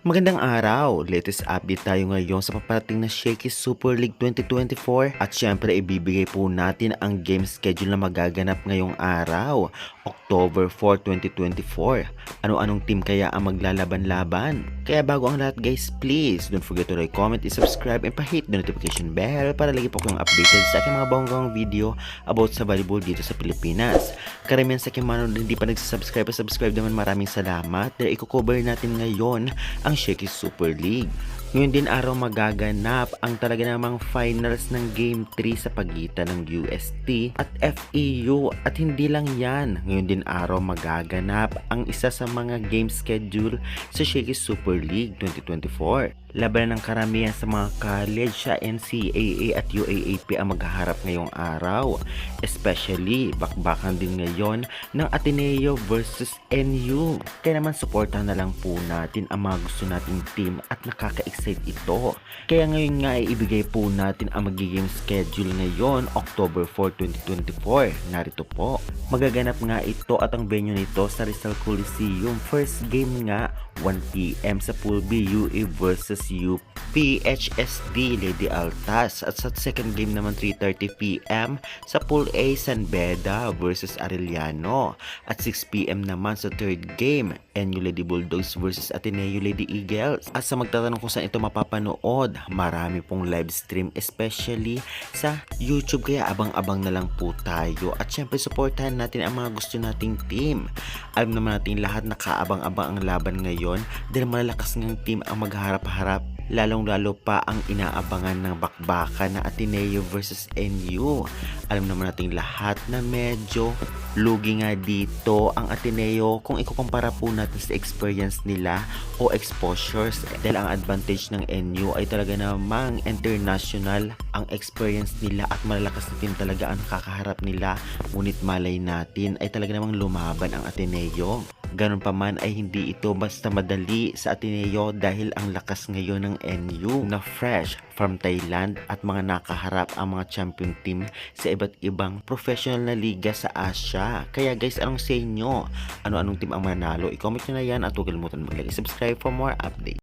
Magandang araw! Latest update tayo ngayon sa paparating na Shakey's Super League 2024 at syempre ibibigay po natin ang game schedule na magaganap ngayong araw, October 4, 2024. Ano-anong team kaya ang maglalaban-laban? Kaya bago ang lahat guys, please don't forget to like, comment, and subscribe and pa-hit the notification bell para lagi po kayong updated sa aking mga bonggang video about sa volleyball dito sa Pilipinas. Karamihan sa aking manood hindi pa nagsasubscribe, subscribe naman, maraming salamat dahil i-cover natin ngayon ang Shakey's Super League. Ngayon din araw magaganap ang talaga namang finals ng Game 3 sa pagitan ng UST at FEU at hindi lang yan. Ngayon din araw magaganap ang isa sa mga game schedule sa Shakey's Super League 2024. Laban ng karamihan sa mga college sa NCAA at UAAP ang maghaharap ngayong araw. Especially, bakbakan din ngayon ng Ateneo versus NU. Kaya naman supportahan na lang po natin ang mga gusto nating team at nakaka-excite ito. Kaya ngayon nga ay ibigay po natin ang magiging schedule ngayon, October 4, 2024. Narito po. Magaganap nga ito at ang venue nito sa Rizal Coliseum. First game nga, 1 PM sa Pool B, UE versus UPHSD Lady Altas. At sa second game naman 3:30 PM sa Pool A, San Beda versus Arellano. At 6 PM naman sa third game, NU Lady Bulldogs versus Ateneo Lady Eagles. At sa magtatanong kung saan ito mapapanood, marami pong live stream especially sa YouTube, kaya abang-abang na lang po tayo. At syempre supportahan natin ang mga gusto nating team. Alam naman natin lahat nakaabang-abang ang laban ngayon dahil malalakas ng team ang magharap-harap, lalong-lalo pa ang inaabangan ng bakbakan na Ateneo versus NU. Alam naman natin lahat na medyo lugi nga dito ang Ateneo kung ikukumpara po natin sa experience nila o exposures, dahil ang advantage ng NU ay talaga namang international ang experience nila at malalakas na team talaga ang nakakaharap nila. Ngunit malay natin ay talaga namang lumaban ang Ateneo. Ganun pa man ay hindi ito basta madali sa Ateneo dahil ang lakas ngayon ng NU na fresh from Thailand at mga nakaharap ang mga champion team sa iba't ibang professional na liga sa Asia. Kaya guys, anong sa inyo? Ano-anong team ang mananalo? I-comment nyo na yan at huwag kalimutan mag-like, subscribe for more updates.